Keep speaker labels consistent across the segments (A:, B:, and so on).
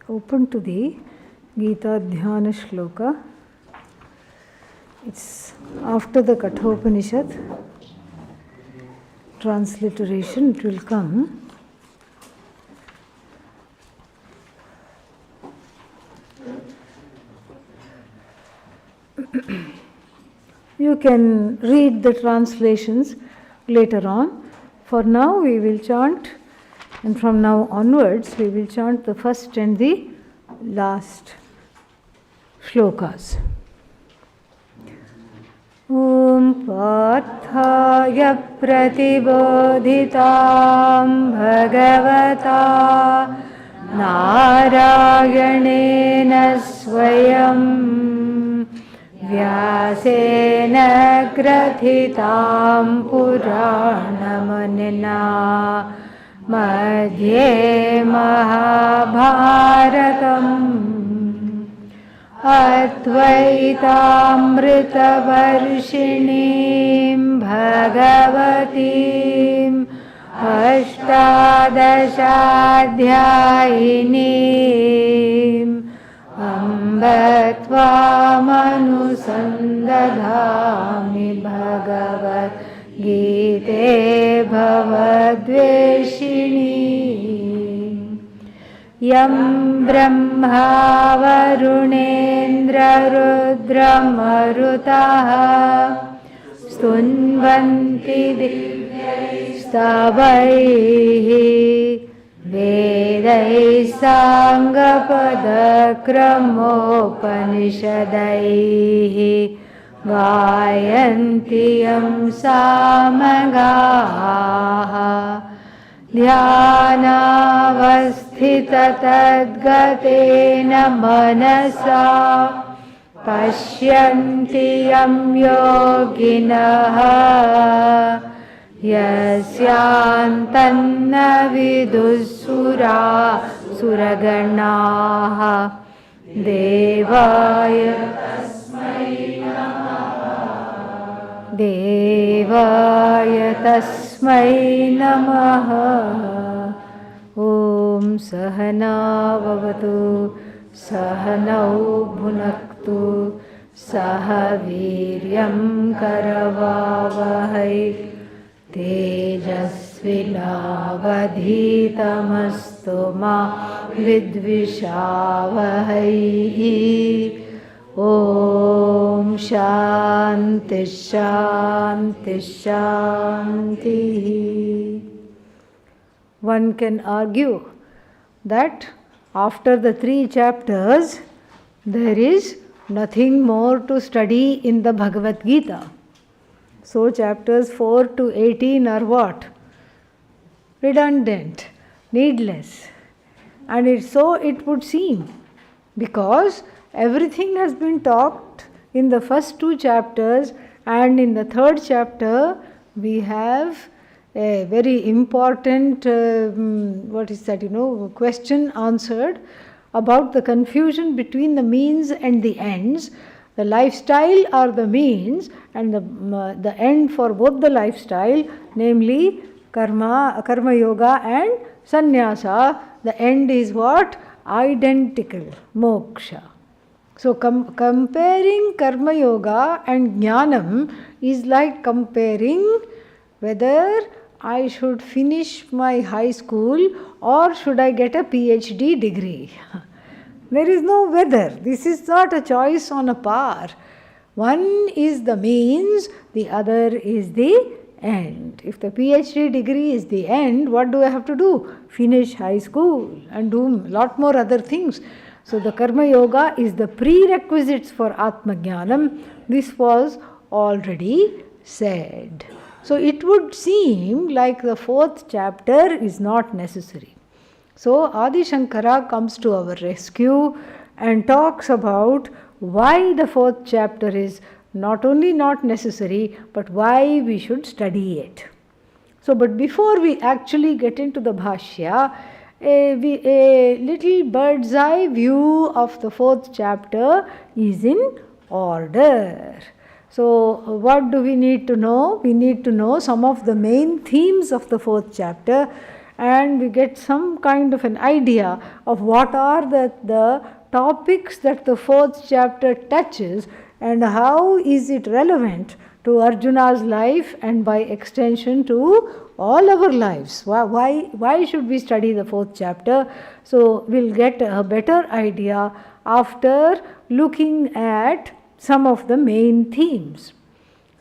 A: open to the Gita Dhyana Shloka. It's after the Kathopanishad. Transliteration, it will come. You can read the translations later on. For now, we will chant, and from now onwards, we will chant the first and the last shlokas. Om Parthaya Pratibodhitam Bhagavata Narayanena Swayam Vyasena Grathitam Puranamanina Madhye Mahabharatam Advaitaamritavarshiniim Bhagavatim Ashtadashadhyayiniim Amba tvamanusandadhami Bhagavad Gite Bhavadveshini Yam Brahma Varunendra Rudramarutaha Stunvanti Stavaihi Vedai Sangapadakramopanisadaihi Gayanti Yam Samagaha Dhyanavasthita tadgatena manasa Pashyanti Yam yoginaha Yasyantanna vidusura suraganaha Devaya tasmai namaha. Om Sahana Vavatu Sahanau Bhunaktu Sahaviryam Karavavahai Tejasvinavadhitamastu ma vidvishavahai. Om Shanti Shanti Shanti. One can argue that after the 3 chapters, there is nothing more to study in the Bhagavad Gita. So chapters 4 to 18 are what? Redundant, needless. And so it would seem, because everything has been talked in the first 2 chapters, and in the 3rd chapter we have a very important question answered about the confusion between the means and the ends. The lifestyle are the means, and the end for both the lifestyle, namely karma yoga and sannyasa, the end is what? Identical, moksha. So comparing karma yoga and jnanam is like comparing whether I should finish my high school or should I get a PhD degree. There is no whether. This is not a choice on a par. One is the means, the other is the end. If the PhD degree is the end, what do I have to do? Finish high school and do a lot more other things. So the Karma Yoga is the prerequisites for Atma Jnanam. This was already said. So it would seem like the 4th chapter is not necessary. So Adi Shankara comes to our rescue and talks about why the 4th chapter is not only not necessary, but why we should study it. So, but before we actually get into the Bhashya, a little bird's eye view of the 4th chapter is in order. So, what do we need to know? We need to know some of the main themes of the 4th chapter, and we get some kind of an idea of what are the topics that the fourth chapter touches and how is it relevant to Arjuna's life and by extension to all our lives. Why should we study the fourth chapter? So we'll get a better idea after looking at some of the main themes.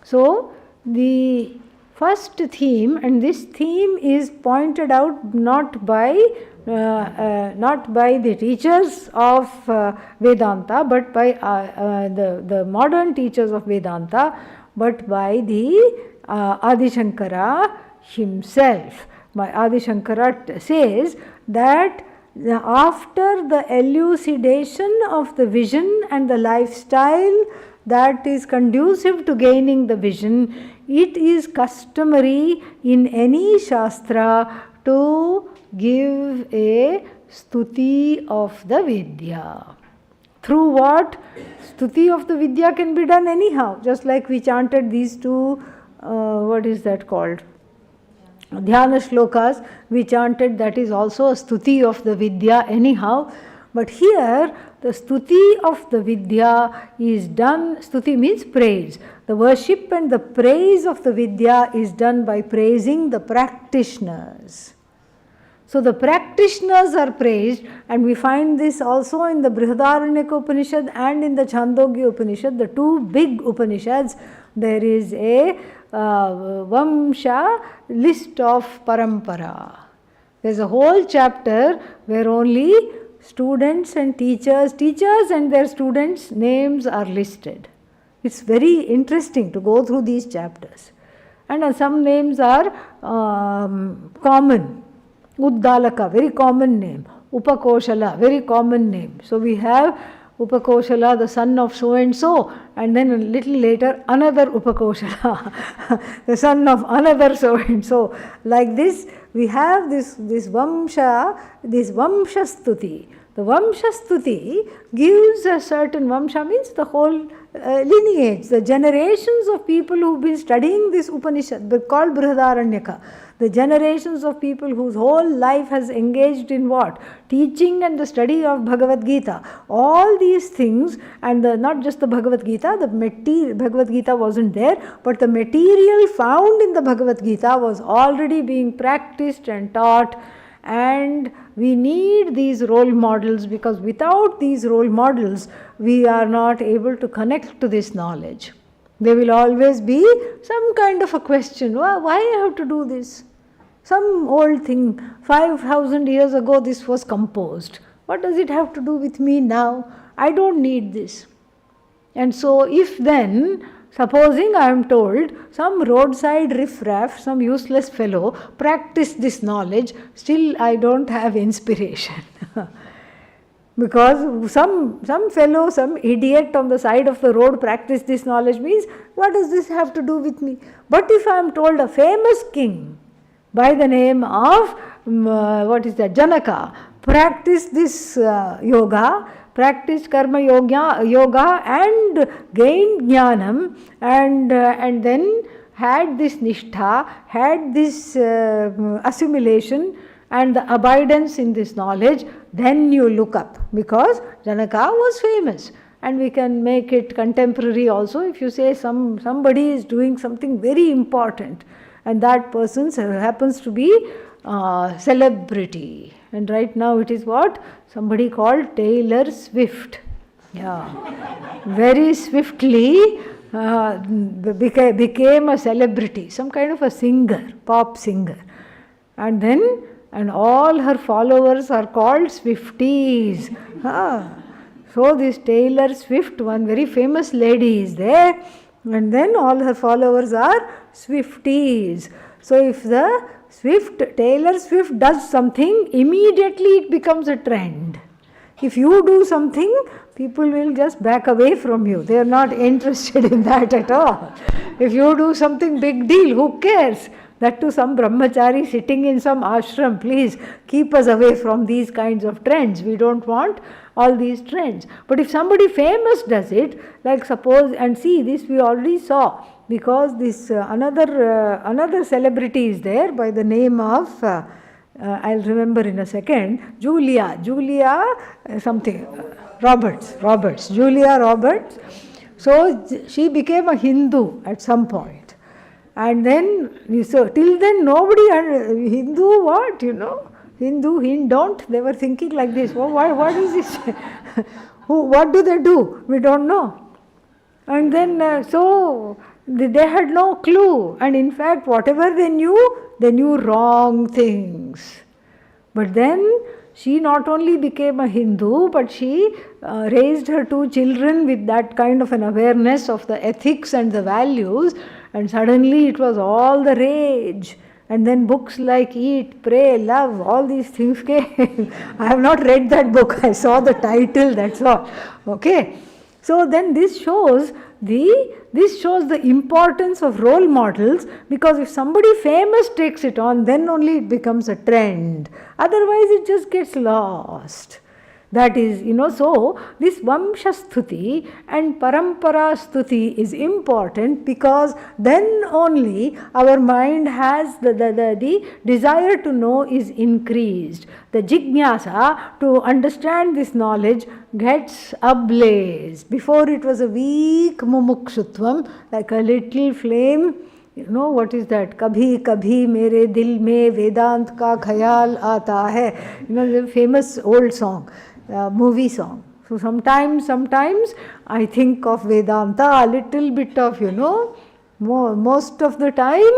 A: So the first theme, and this theme is pointed out not by the teachers of Vedanta, but by the modern teachers of Vedanta, but by the Adi Shankara himself. Adi Shankara says that after the elucidation of the vision and the lifestyle that is conducive to gaining the vision, it is customary in any Shastra to give a stuti of the Vidya. Through what? Stuti of the Vidya can be done anyhow, just like we chanted these two, what is that called? Dhyana shlokas, we chanted, that is also a stuti of the Vidya anyhow. But here, the stuti of the Vidya is done, stuti means praise. The worship and the praise of the Vidya is done by praising the practitioners. So the practitioners are praised, and we find this also in the Brihadaranyaka Upanishad and in the Chandogya Upanishad, the two big Upanishads. There is a Vamsha list of Parampara. There's a whole chapter where only students and teachers and their students' names are listed. It's very interesting to go through these chapters. And some names are common. Uddalaka, very common name. Upakoshala, very common name. So we have Upakoshala, the son of so and so, and then a little later another Upakoshala, the son of another so and so. Like this, we have this Vamsha Stuti. The Vamsha Stuti gives a certain, Vamsha means the whole lineage, the generations of people who've been studying this Upanishad, called Brihadaranyaka. The generations of people whose whole life has engaged in what? Teaching and the study of Bhagavad Gita. All these things, and not just the Bhagavad Gita, the material, Bhagavad Gita wasn't there, but the material found in the Bhagavad Gita was already being practiced and taught. And we need these role models, because without these role models, we are not able to connect to this knowledge. There will always be some kind of a question, why I have to do this? Some old thing, 5,000 years ago this was composed. What does it have to do with me now? I don't need this. And so if then, supposing I am told, some roadside riffraff, some useless fellow, practice this knowledge, still I don't have inspiration. Because some fellow, some idiot on the side of the road practice this knowledge means, what does this have to do with me? But if I am told a famous king by the name of, Janaka, practice this yoga, practice karma yoga and gained jnanam, and then had this nishtha, had this assimilation and the abidance in this knowledge, then you look up, because Janaka was famous. And we can make it contemporary also. If you say somebody is doing something very important, and that person happens to be celebrity. And right now it is what? Somebody called Taylor Swift. Yeah. Very swiftly became a celebrity, some kind of a singer, pop singer. And all her followers are called Swifties. So this Taylor Swift, one very famous lady is there, and then all her followers are Swifties. So if the Taylor Swift does something, immediately it becomes a trend. If you do something, people will just back away from you. They are not interested in that at all. If you do something big deal, who cares? That to some brahmachari sitting in some ashram, please keep us away from these kinds of trends. We don't want all these trends. But if somebody famous does it, like suppose, and see this we already saw, because this another celebrity is there by the name of I'll remember in a second, Julia something, Julia Roberts. So she became a Hindu at some point. And then, so till then nobody, Hindu what, Hindu, don't, they were thinking like this, what is this? What do they do? We don't know. And then, so they had no clue. And in fact, whatever they knew wrong things. But then, she not only became a Hindu, but she raised her 2 children with that kind of an awareness of the ethics and the values, and suddenly it was all the rage. And then books like Eat, Pray, Love, all these things came. I have not read that book, I saw the title, that's all. Okay. So then this shows the importance of role models, because if somebody famous takes it on, then only it becomes a trend. Otherwise it just gets lost. That is, so this Vamsha Stuti and Parampara Stuti is important, because then only our mind has the desire to know is increased. The Jignasa to understand this knowledge gets ablaze. Before it was a weak mumukshutvam, like a little flame. What is that? Kabhi kabhi mere dil mein Vedant ka khayal aata hai. The famous old song. Movie song. So sometimes I think of Vedanta, a little bit of, most of the time,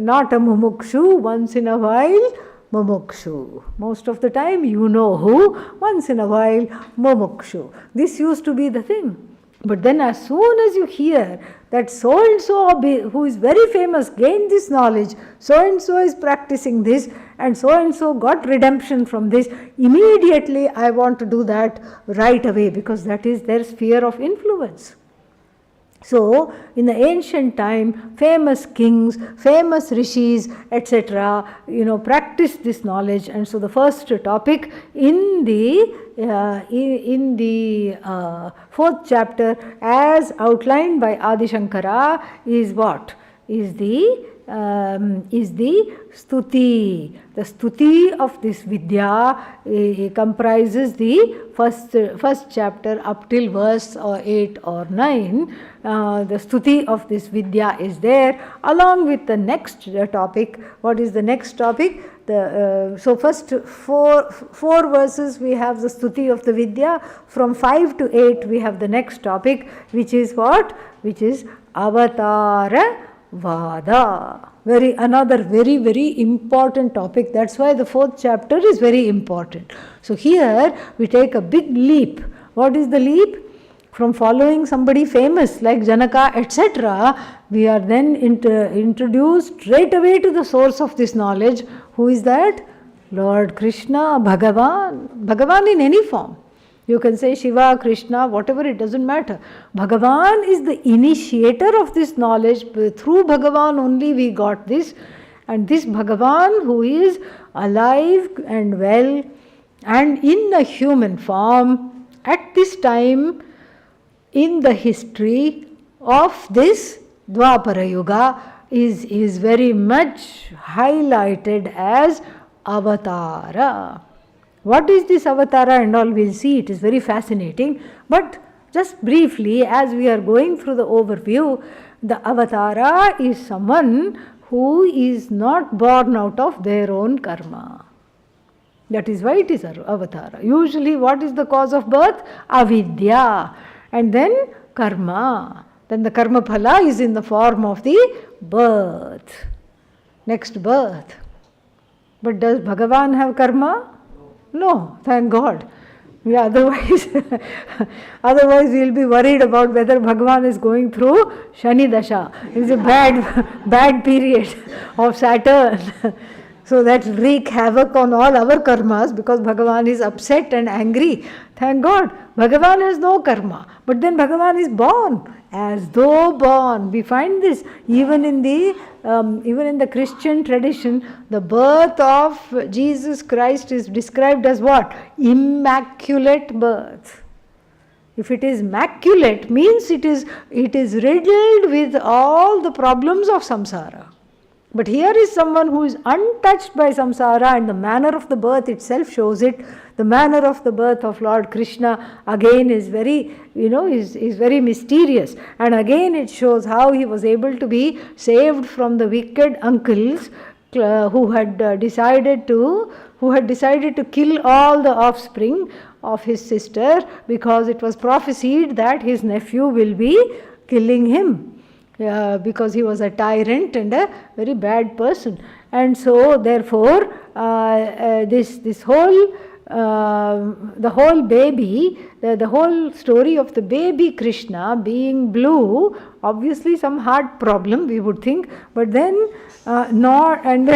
A: not a mumukshu, once in a while, mumukshu. Most of the time, you know who, once in a while, mumukshu. This used to be the thing. But then as soon as you hear that so-and-so who is very famous gained this knowledge, so-and-so is practicing this, and so-and-so got redemption from this, immediately I want to do that right away, because that is their sphere of influence. So, in the ancient time, famous kings, famous rishis, etc., practiced this knowledge. And so the first topic in the 4th chapter, as outlined by Adi Shankara, is what? Is the stuti. The stuti of this Vidya comprises the first chapter up till verse 8 or 9. The stuti of this Vidya is there, along with the next topic. What is the next topic? So first four verses we have the stuti of the Vidya. From 5 to 8 we have the next topic, which is what? Which is Avatara Vada. Another very, very important topic. That's why the 4th chapter is very important. So here we take a big leap. What is the leap? From following somebody famous like Janaka, etc., we are then introduced straight away to the source of this knowledge. Who is that? Lord Krishna, Bhagavan in any form. You can say Shiva, Krishna, whatever, it doesn't matter. Bhagavan is the initiator of this knowledge. Through Bhagavan only we got this. And this Bhagavan, who is alive and well and in the human form, at this time in the history of this Dwapara Yuga, is very much highlighted as Avatara. What is this Avatara and all, we'll see. It is very fascinating. But just briefly, as we are going through the overview, the Avatara is someone who is not born out of their own karma. That is why it is Avatara. Usually what is the cause of birth? Avidya. And then karma. Then the karma phala is in the form of the birth. Next birth. But does Bhagavan have karma? No, thank God. Yeah, otherwise we'll be worried about whether Bhagavan is going through Shani Dasha. It's a bad period of Saturn. So that wreak havoc on all our karmas, because Bhagavan is upset and angry. Thank God, Bhagavan has no karma. But then Bhagavan is born, as though born. We find this even in the Christian tradition. The birth of Jesus Christ is described as what? Immaculate birth. If it is immaculate, means it is riddled with all the problems of samsara. But here is someone who is untouched by samsara, and the manner of the birth itself shows it. The manner of the birth of Lord Krishna again is very, is very mysterious. And again it shows how he was able to be saved from the wicked uncles who had decided to kill all the offspring of his sister, because it was prophesied that his nephew will be killing him. Because he was a tyrant and a very bad person. And so therefore this whole the whole baby, the whole story of the baby Krishna being blue, obviously some heart problem we would think, but then not, and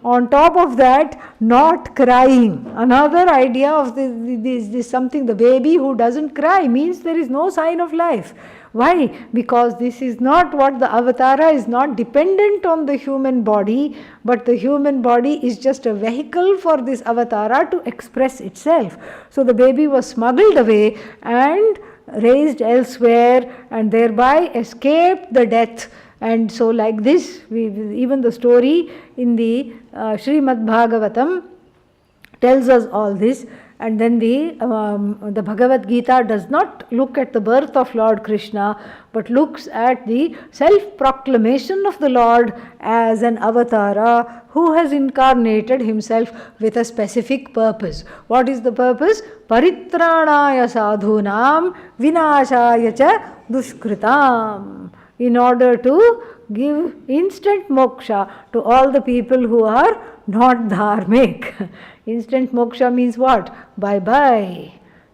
A: on top of that, not crying. Another idea of this something, the baby who doesn't cry means there is no sign of life. Why? Because this is not what the avatara is, not dependent on the human body, but the human body is just a vehicle for this avatara to express itself. So the baby was smuggled away and raised elsewhere, and thereby escaped the death. And so like this, even the story in the Srimad Bhagavatam tells us all this. And then the Bhagavad Gita does not look at the birth of Lord Krishna, but looks at the self-proclamation of the Lord as an avatara who has incarnated himself with a specific purpose. What is the purpose? Paritranaya sadhunam vinashaya cha dushkritam. In order to give instant moksha to all the people who are not dharmic. Instant moksha means what? Bye-bye.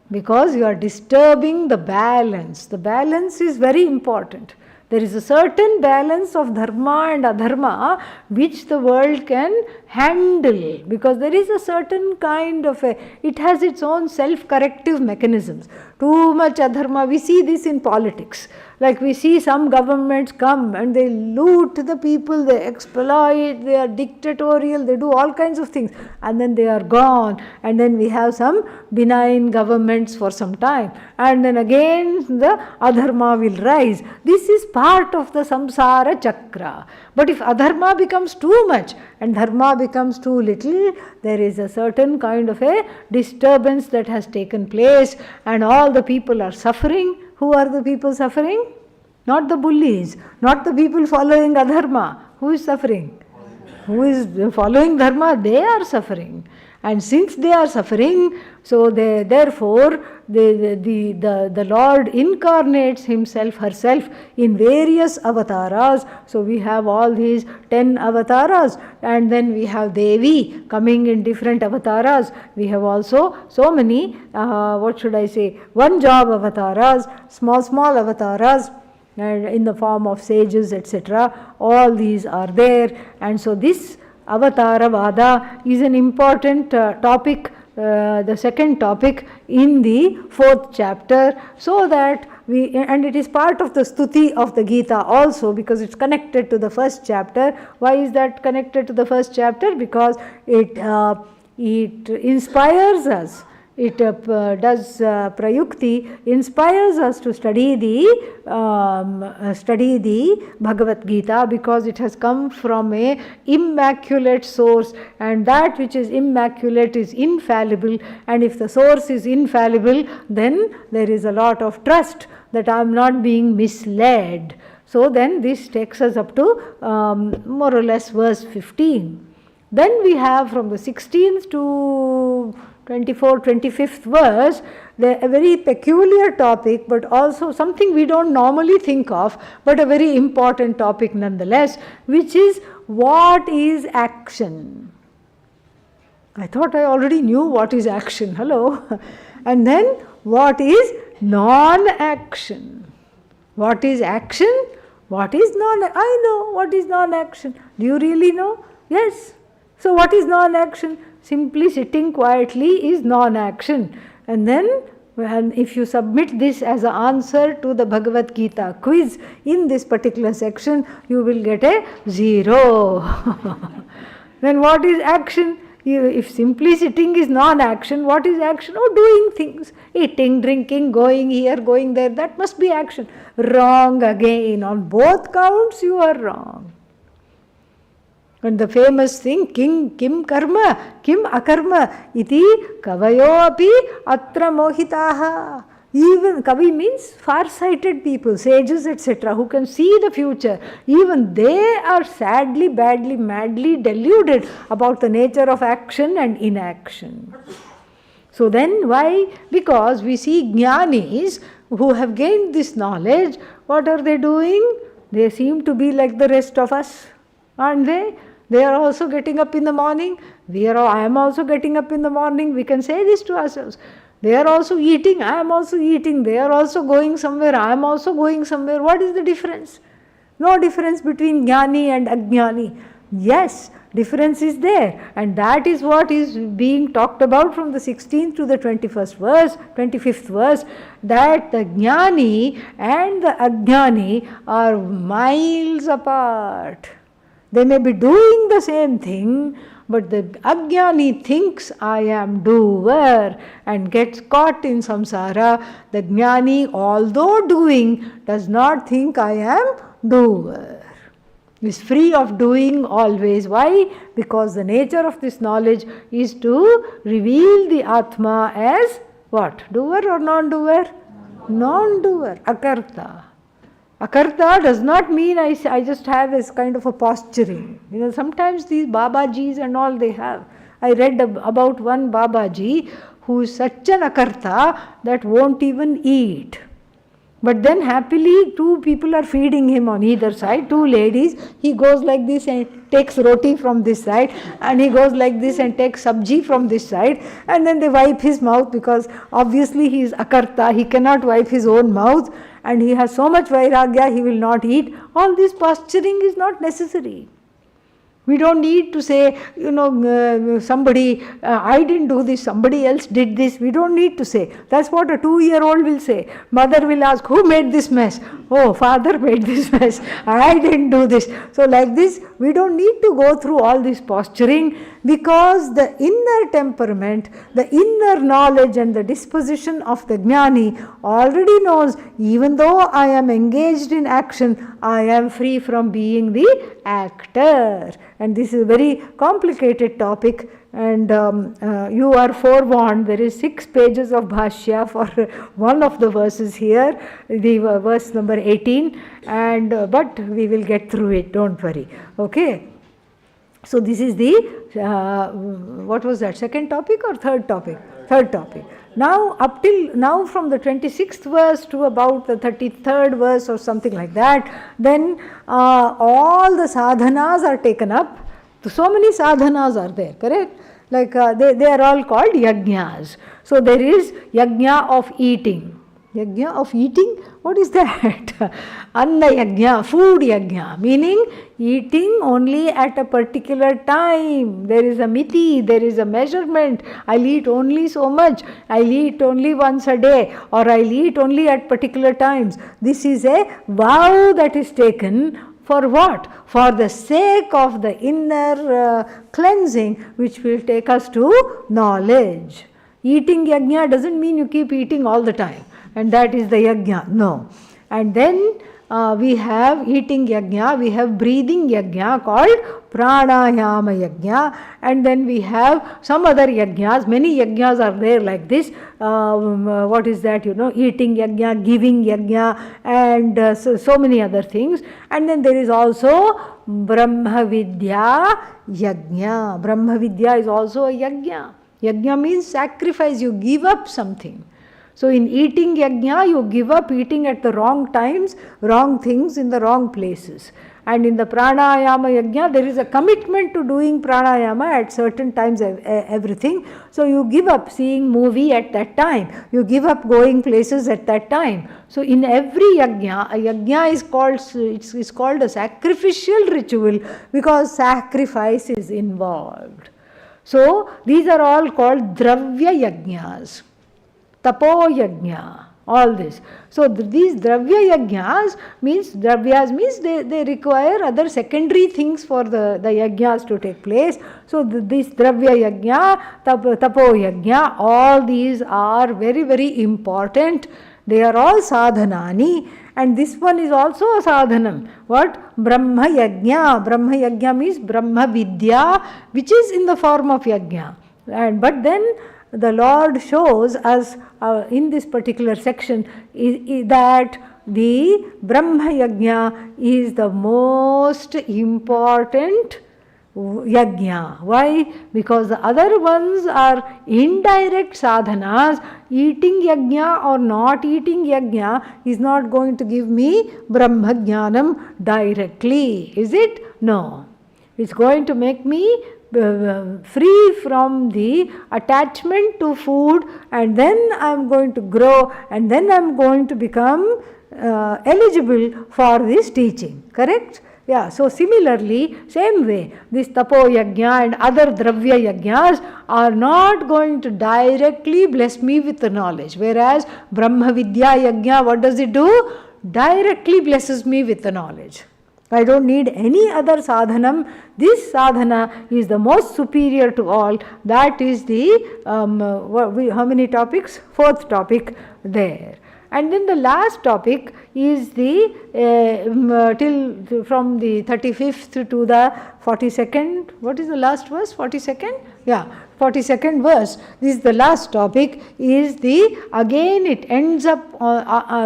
A: Because you are disturbing the balance. The balance is very important. There is a certain balance of dharma and adharma which the world can handle, because there is a certain kind of it has its own self-corrective mechanisms. Too much adharma, we see this in politics. Like we see some governments come and they loot the people, they exploit, they are dictatorial, they do all kinds of things, and then they are gone, and then we have some benign governments for some time, and then again the adharma will rise. This is part of the samsara chakra. But if adharma becomes too much and dharma becomes too little, there is a certain kind of a disturbance that has taken place, and all the people are suffering. Who are the people suffering? Not the bullies, not the people following adharma. Who is suffering? Who is following dharma? They are suffering. And since they are suffering, so therefore the Lord incarnates himself, herself in various avatars. So we have all these 10 avatars, and then we have Devi coming in different avatars. We have also so many, one job avatars, small avatars, in the form of sages, etc. All these are there. And so this Avatara Vada is an important topic, the second topic in the 4th chapter, so that and it is part of the stuti of the Gita also, because it's connected to the 1st chapter. Why is that connected to the 1st chapter? Because it inspires us. It does prayukti, inspires us to study the Bhagavad Gita, because it has come from a immaculate source, and that which is immaculate is infallible, and if the source is infallible, then there is a lot of trust that I am not being misled. So then this takes us up to more or less verse 15. Then we have from the 16th to 25th verse, a very peculiar topic, but also something we don't normally think of, but a very important topic nonetheless, which is what is action. I thought I already knew what is action. Hello. And then what is non-action. What is action? What is I know what is non-action. Do you really know? Yes. So what is non-action? Simply sitting quietly is non-action. And then if you submit this as an answer to the Bhagavad Gita quiz in this particular section, you will get a 0. Then what is action? If simply sitting is non-action, what is action? Oh, doing things. Eating, drinking, going here, going there. That must be action. Wrong again. On both counts you are wrong. And the famous thing, kim karma, kim akarma, iti kavayo api atra mohitaha. Even Kavi means far-sighted people, sages, etc., who can see the future. Even they are sadly, badly, madly deluded about the nature of action and inaction. So then why? Because we see jnanis who have gained this knowledge. What are they doing? They seem to be like the rest of us, aren't they? They are also getting up in the morning. I am also getting up in the morning. We can say this to ourselves. They are also eating. I am also eating. They are also going somewhere. I am also going somewhere. What is the difference? No difference between jnani and ajnani. Yes, difference is there, and that is what is being talked about from the 16th to the 25th verse, that the jnani and the ajnani are miles apart. They may be doing the same thing, but the ajnani thinks I am doer and gets caught in samsara. The jnani, although doing, does not think I am doer. Is free of doing always. Why? Because the nature of this knowledge is to reveal the Atma as what? Doer or non-doer? Non-doer, akarta. Akarta does not mean I just have this kind of a posturing. Sometimes these Babajis and all they have. I read about one Babaji who is such an akarta that won't even eat. But then happily 2 people are feeding him on either side, 2 ladies. He goes like this and takes roti from this side, and he goes like this and takes sabji from this side, and then they wipe his mouth because obviously he is akarta, he cannot wipe his own mouth, and he has so much vairagya, he will not eat. All this posturing is not necessary. We don't need to say, somebody, I didn't do this, somebody else did this. We don't need to say. That's what a 2-year-old will say. Mother will ask, who made this mess? Oh, father made this mess. I didn't do this. So like this, we don't need to go through all this posturing, because the inner temperament, the inner knowledge and the disposition of the jnani already knows, even though I am engaged in action, I am free from being the actor. And this is a very complicated topic, and you are forewarned. There is 6 pages of Bhashya for one of the verses here, the verse number 18, and but we will get through it, don't worry. Okay. So this is the, what was that, second topic or third topic? Third topic. Now up till now, from the 26th verse to about the 33rd verse or something like that, then all the sadhanas are taken up. So many sadhanas are there, correct? Like they are all called yajnas. So there is yajna of eating. Yajna of eating? What is that? Anna yajna, food yajna, meaning eating only at a particular time. There is a miti, there is a measurement. I'll eat only so much. I'll eat only once a day, or I'll eat only at particular times. This is a vow that is taken. For what? For the sake of the inner cleansing, which will take us to knowledge. Eating yajna doesn't mean you keep eating all the time, and that is the yajna. No. And then we have eating yajna, we have breathing yajna called pranayama yajna, and then we have some other yajnas. Many yajnas are there like this. What is that? Eating yajna, giving yajna, and so many other things. And then there is also Brahmavidya yajna. Brahmavidya is also a yajna. Yajna means sacrifice, you give up something. So in eating yajna, you give up eating at the wrong times, wrong things in the wrong places. And in the pranayama yajna, there is a commitment to doing pranayama at certain times, everything. So you give up seeing movie at that time. You give up going places at that time. So in every yajna, a yajna is called a sacrificial ritual, because sacrifice is involved. So these are all called dravya yajnas. Tapo yajna, all this. So these dravya yajnas means they require other secondary things for the yajnas to take place. So this dravya yajna, tapo yajna, all these are very, very important. They are all sadhanani, and this one is also a sadhanam. What? Brahma yajna. Brahma yajna means Brahma Vidya, which is in the form of yajna. But then the Lord shows us in this particular section that the Brahma yajna is the most important yajna. Why? Because the other ones are indirect sadhanas. Eating yajna or not eating yajna is not going to give me Brahma jnanam directly. Is it? No. It's going to make me free from the attachment to food, and then I'm going to grow, and then I'm going to become eligible for this teaching. Correct? Yeah, so similarly, same way, this tapo yajna and other dravya yajnas are not going to directly bless me with the knowledge. Whereas Brahma Vidya yajna, what does it do? Directly blesses me with the knowledge. I don't need any other sadhanam. This sadhana is the most superior to all. That is the, how many topics? 4th topic there. And then the last topic is the till from the 35th to the 42nd. What is the last verse? 42nd? Yeah, 42nd verse. This is the last topic. Is the again it ends up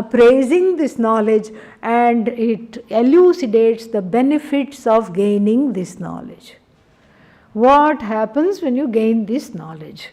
A: praising this knowledge, and it elucidates the benefits of gaining this knowledge. What happens when you gain this knowledge?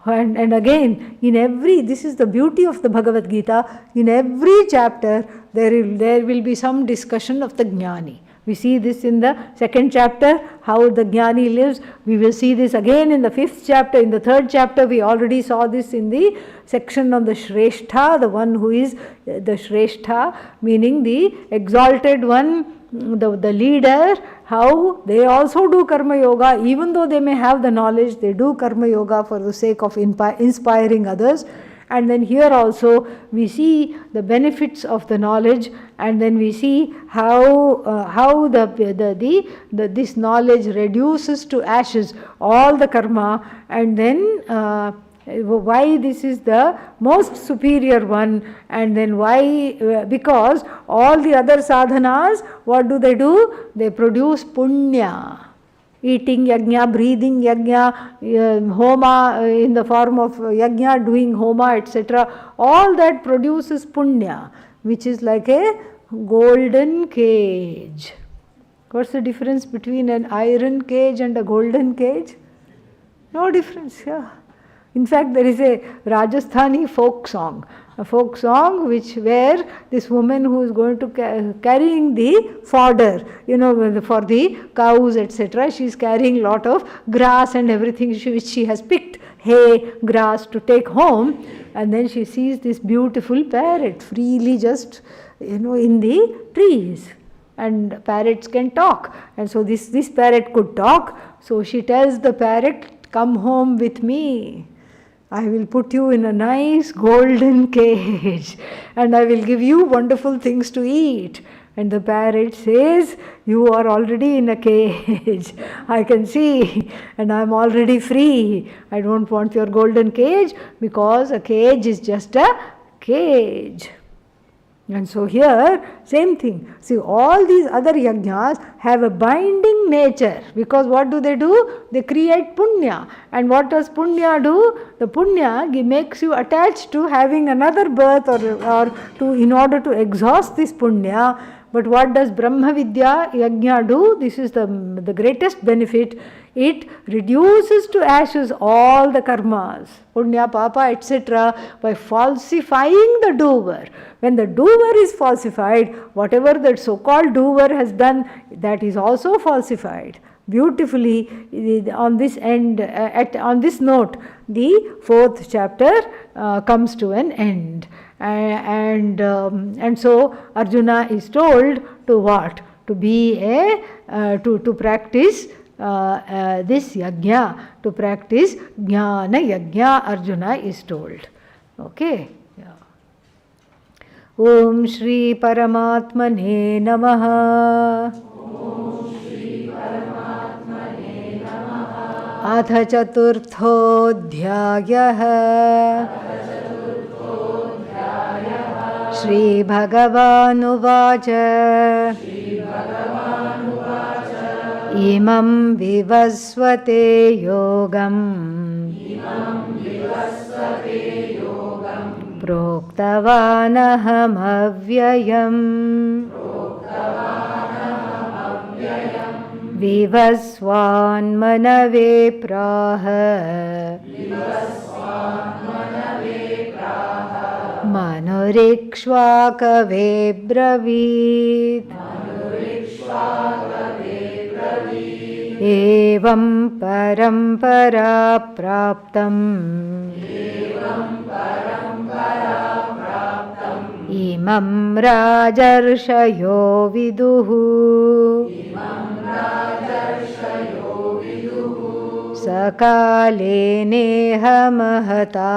A: And again, in every, this is the beauty of the Bhagavad Gita, in every chapter there will be some discussion of the Jnani. We see this in the 2nd chapter, how the Jnani lives. We will see this again in the 5th chapter. In the 3rd chapter, we already saw this in the section on the Shrestha, the one who is the Shrestha, meaning the exalted one, the leader, how they also do karma yoga. Even though they may have the knowledge, they do karma yoga for the sake of inspiring others. And then here also we see the benefits of the knowledge, and then we see how this knowledge reduces to ashes all the karma, and then why this is the most superior one, and then why, because all the other sadhanas, what do? They produce punya. Eating yajna, breathing yajna, homa in the form of yajna, doing homa, etc. All that produces punya, which is like a golden cage. What's the difference between an iron cage and a golden cage? No difference, yeah. In fact, there is a Rajasthani folk song, where this woman who is going to carrying the fodder, for the cows, etc. She is carrying lot of grass and everything which she has picked, hay, grass to take home, and then she sees this beautiful parrot freely just, in the trees. And parrots can talk, and so this parrot could talk. So she tells the parrot, "Come home with me. I will put you in a nice golden cage, and I will give you wonderful things to eat." And the parrot says, "You are already in a cage. I can see, and I am already free. I don't want your golden cage, because a cage is just a cage." And so here, same thing. See, all these other yajnas have a binding nature, because what do? They create punya. And what does punya do? The punya makes you attached to having another birth in order to exhaust this punya. But what does Brahma Vidya yajna do? This is the greatest benefit. It reduces to ashes all the karmas, punya, papa, etc. by falsifying the doer. When the doer is falsified, whatever that so-called doer has done, that is also falsified. Beautifully, on this end, on this note, the 4th chapter comes to an end. And so Arjuna is told to what? To be to practice this yajna, to practice jnana yajna, Arjuna is told. Okay. Yeah. Om Shri Paramatmane Namaha. अथ चतुर्थोऽध्यायः श्रीभगवानुवाच इमं विवस्वते योगम् प्रोक्तवानहमव्ययम् विवस्वान्मनवे प्राह मनुरिक्ष्वाकवे ब्रवीत् एवं परम्परा प्राप्तम् इमं राजर्षयो विदुः सकाले नेह महता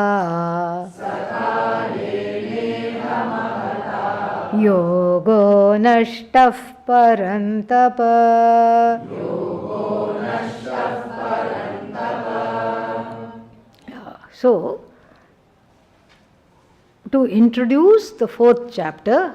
A: योगो नष्टः परन्तप. So, to introduce the fourth chapter,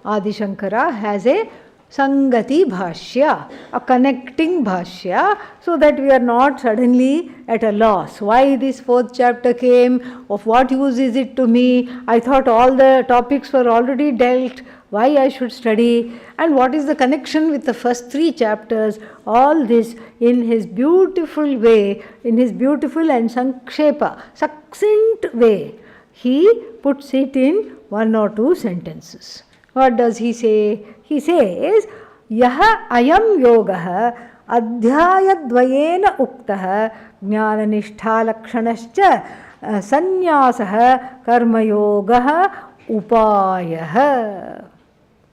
A: Adi Shankara has a Sangati Bhashya, a connecting Bhashya, so that we are not suddenly at a loss. Why this fourth chapter came? Of what use is it to me? I thought all the topics were already dealt. Why I should study? And what is the connection with the first three chapters? All this in his beautiful way, in his beautiful and sankshepa, succinct way, he puts it in one or two sentences. What does he say? He says, Yaha ayam yogaha adhyayadvayena uktaha jnananishta lakshanascha sannyasah karmayogaha upayaha.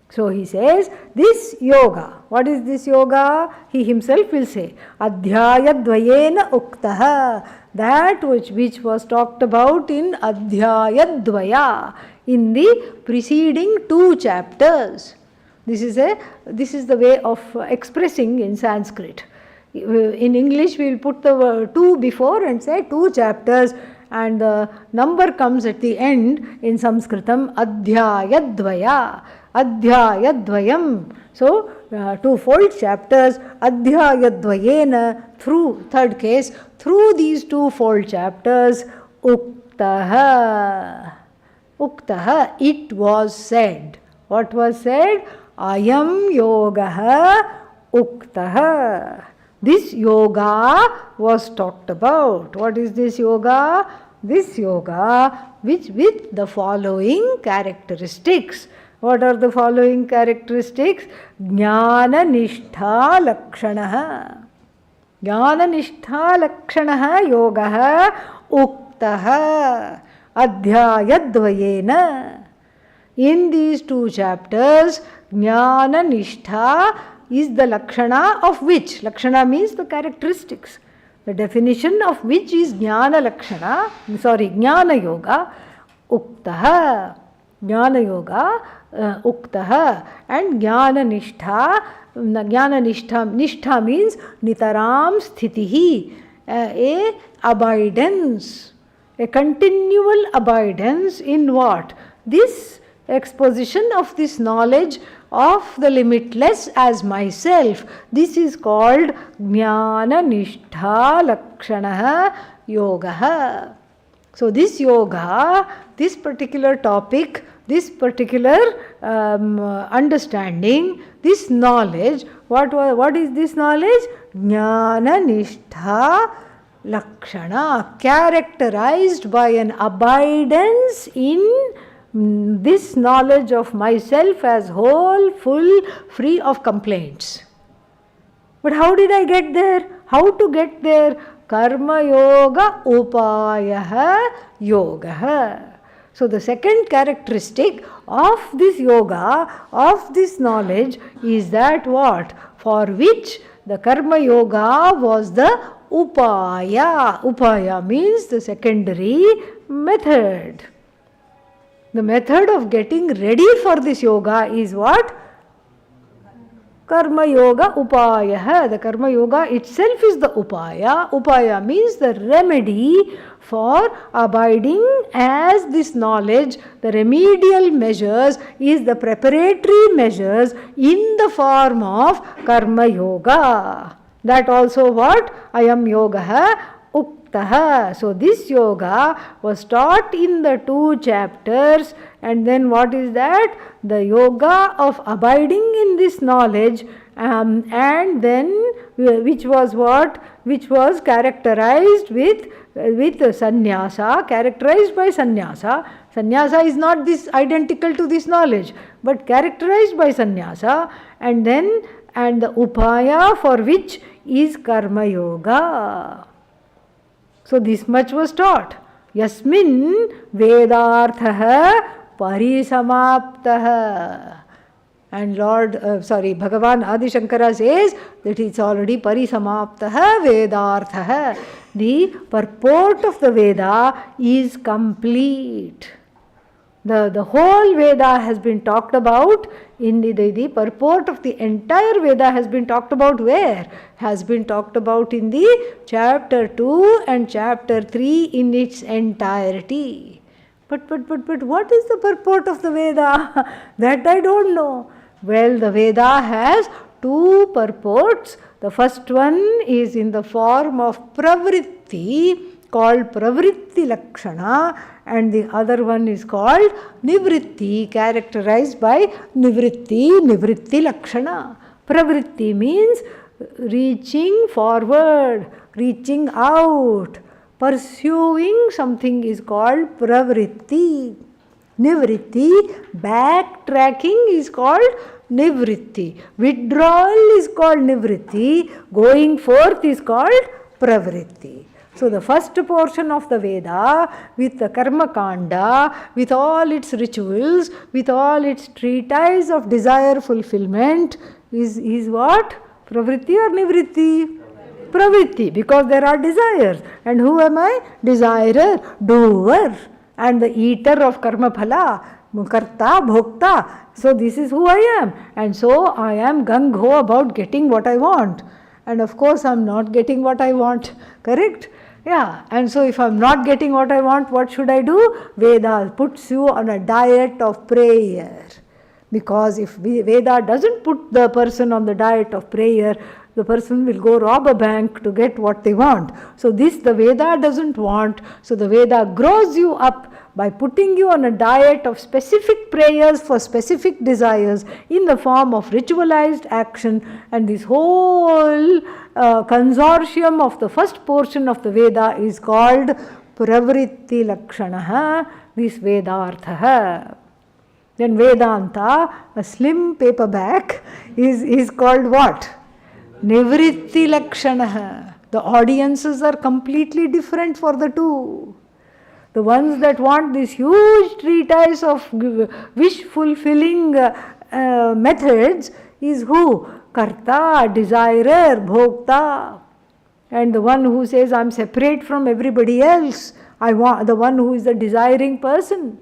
A: So he says, this yoga, what is this yoga? He himself will say, Adhyayadvayena uktaha, that which was talked about in Adhyayadvaya, in the preceding two chapters. This is the way of expressing in Sanskrit. In English we will put the two before and say two chapters, and the number comes at the end. In Sanskritam, Adhyayadvaya, Adhyayadvayam. So, twofold chapters, Adhyayadvayena, through, third case, through these twofold chapters, Uktaha. Uktaha, it was said. What was said? Ayam yogaha uktaha. This yoga was talked about. What is this yoga? This yoga which with the following characteristics. What are the following characteristics? Jnana nishtha lakshanaha. Jnana nishtha lakshanaha yogaha uktaha adhyayadvayena. In these two chapters, Jnana Nishtha is the Lakshana of which? Lakshana means the characteristics. The definition of which is Jnana Yoga, Uktaha. Jnana Yoga, Uktaha. And Jnana Nishtha means Nitaram Sthitihi, a abidance, a continual abidance in what? This exposition of this knowledge of the limitless as myself. This is called Jnana Nishtha Lakshanaha Yogaha. So this yoga, this particular topic, this particular understanding, this knowledge, what is this knowledge? Jnana Nishtha Lakshana, characterized by an abidance in this knowledge of myself as whole, full, free of complaints. But how did I get there? How to get there? Karma yoga upayaha yogaha. So the second characteristic of this yoga, of this knowledge, is that what? For which the karma yoga was the upaya. Upaya means the secondary method. The method of getting ready for this yoga is what? Karma yoga upaya. The karma yoga itself is the upaya. Upaya means the remedy for abiding as this knowledge, the remedial measures is the preparatory measures in the form of karma yoga. That also what? Ayam yogaha uktaha. So this yoga was taught in the 2 chapters, and then what is that? The yoga of abiding in this knowledge, and then which was what? Which was characterized with sannyasa, characterized by sannyasa. Sannyasa is not this identical to this knowledge, but characterized by sannyasa, and then the upaya for which is karma yoga. So this much was taught. Yasmin vedarthaha parisamaptaha. And Bhagavan Adi Shankara says that it's already parisamaptaha vedarthaha. The purport of the Veda is complete. The whole Veda has been talked about in the purport of the entire Veda has been talked about where? Has been talked about in the chapter 2 and chapter 3 in its entirety. But what is the purport of the Veda? That I don't know. Well, the Veda has 2 purports. The first one is in the form of pravritti, called pravritti lakshana, and the other one is called nivritti, characterized by nivritti lakshana. Pravritti means reaching forward, reaching out, pursuing something is called pravritti. Nivritti, backtracking is called nivritti. Withdrawal is called nivritti. Going forth is called pravritti. So the first portion of the Veda with the karma kanda, with all its rituals, with all its treatise of desire fulfillment is what? Pravritti or nivritti? Pravritti, because there are desires. And who am I? Desirer, doer, and the eater of karma phala, karta, bhokta. So this is who I am. And so I am gung-ho about getting what I want. And of course I am not getting what I want. Correct? Yeah. And so if I am not getting what I want, what should I do? Veda puts you on a diet of prayer. Because if Veda doesn't put the person on the diet of prayer, the person will go rob a bank to get what they want. So this the Veda doesn't want. So the Veda grows you up by putting you on a diet of specific prayers for specific desires in the form of ritualized action. And this whole consortium of the first portion of the Veda is called pravritti lakshanaha, this Vedarthaha. Then Vedanta, a slim paperback, is called what? Nivritti lakshanaha. The audiences are completely different for the 2. The ones that want this huge treatise of wish fulfilling methods is who? Karta, desirer, bhokta. And the one who says I am separate from everybody else, I want the one who is the desiring person.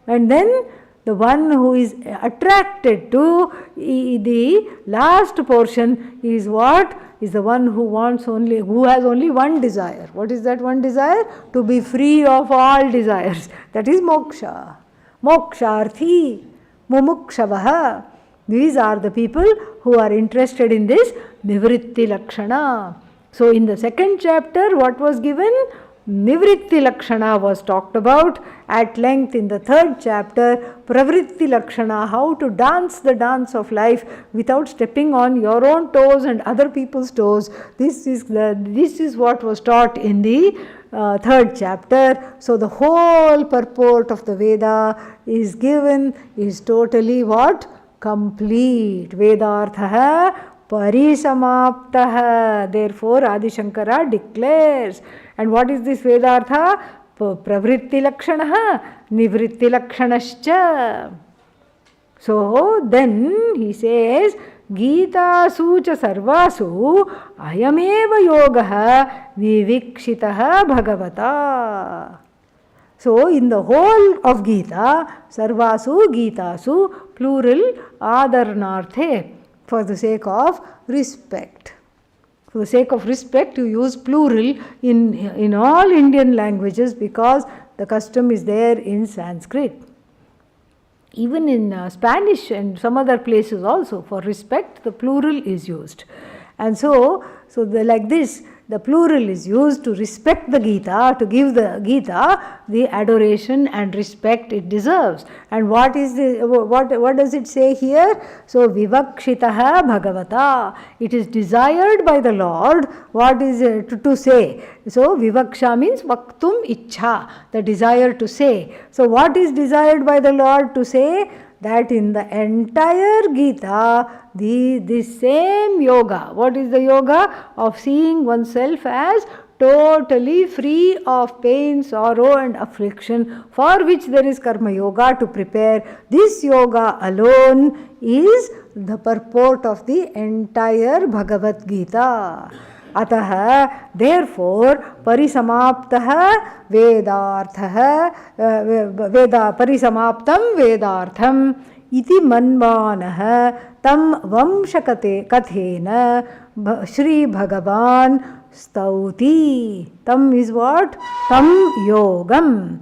A: And then the one who is attracted to the last portion is what? Is the one who has only one desire. What is that one desire? To be free of all desires. That is moksha. Moksharthi, mumukshavaha. These are the people who are interested in this nivritti lakshana. So in the second chapter, what was given? Nivritti lakshana was talked about at length. In the third chapter, pravritti lakshana, how to dance the dance of life without stepping on your own toes and other people's toes. This is what was taught in the third chapter. So the whole purport of the Veda is given, is totally what? Complete. Vedarthaha parisamaptaha. Therefore Adi Shankara declares. And what is this Vedartha? Pravritti lakshanaha, nivritti lakshanascha. So then he says, Gita sucha sarvasu ayameva yogaha vivikshitaha bhagavata. So in the whole of Gita, sarvasu gitasu, plural, adarnarthe, for the sake of respect. For the sake of respect, you use plural in all Indian languages because the custom is there in Sanskrit. Even in Spanish and some other places also, for respect, the plural is used. And like this, the plural is used to respect the Gita, to give the Gita the adoration and respect it deserves. And what does it say here? So, vivakshitaha bhagavata. It is desired by the Lord. What is to say? So, vivaksha means vaktum ichha, the desire to say. So, what is desired by the Lord to say? That in the entire Gita, this same yoga, what is the yoga? Of seeing oneself as totally free of pain, sorrow and affliction, for which there is karma yoga to prepare. This yoga alone is the purport of the entire Bhagavad Gita. Atah, therefore, parisamaptah vedarthah parisamaptam vedartham iti manvanah tam vamshakate kathena Shri Bhagavan stauti. Tam is what? Tam yogam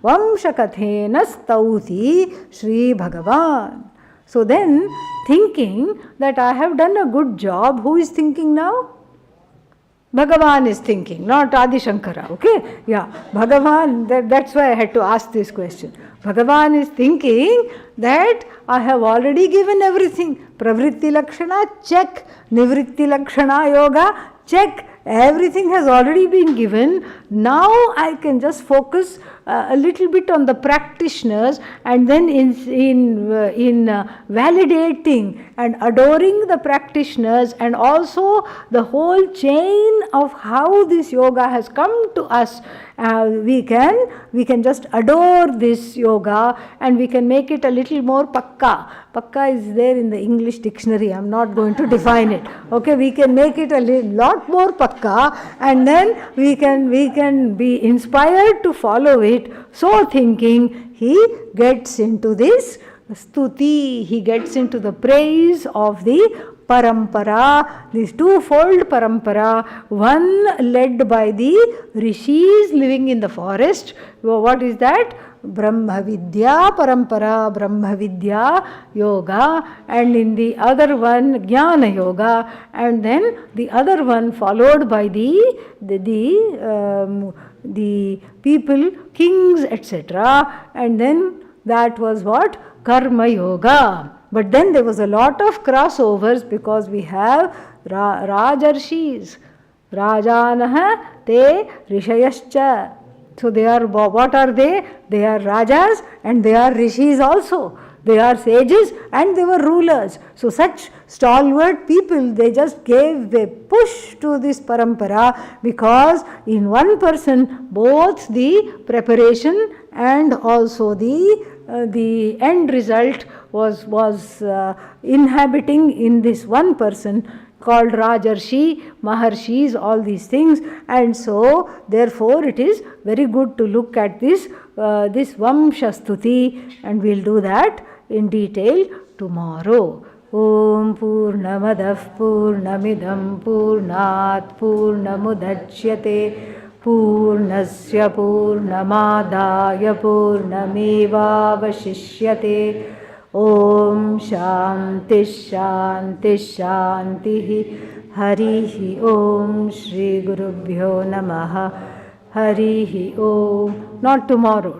A: vamshakathena stauti Shri Bhagavan. So then, thinking that I have done a good job, who is thinking now? Bhagavan is thinking, not Adi Shankara, okay? Yeah, Bhagavan, that's why I had to ask this question. Bhagavan is thinking that I have already given everything. Pravritti Lakshana, check. Nivritti Lakshana Yoga, check. Everything has already been given. Now I can just focus a little bit on the practitioners, and then in validating and adoring the practitioners, and also the whole chain of how this yoga has come to us. We can just adore this yoga, and we can make it a little more pakka. Pakka is there in the English dictionary. I am not going to define it. Okay, we can make it a lot more pakka, and then we can be inspired to follow it. So thinking, he gets into this stuti, he gets into the praise of the parampara, this twofold parampara, one led by the rishis living in the forest. What is that? Brahmavidya parampara, Brahmavidya yoga, and in the other one Jnana yoga, and then the other one followed by the people, kings, etc. And then that was what? Karma yoga. But then there was a lot of crossovers because we have Rajarshis. Rajanaha te rishayascha. So they are, what are they? They are Rajas and they are Rishis also. They are sages and they were rulers. So such stalwart people, they just gave a push to this parampara, because in one person both the preparation and also the end result was inhabiting in this one person called Rajarshi, Maharshis, all these things. And so therefore it is very good to look at this Vamshastuti, and we'll do that in detail tomorrow. Om Purnamadah Purnamidam Purnat Purnamudachyate Purnasya Purnamadaya Purnameva Vashishyate. Om Shanti Shanti Shanti. Harihi Om Shri Gurubhyo Namaha. Harihi Om. Not tomorrow.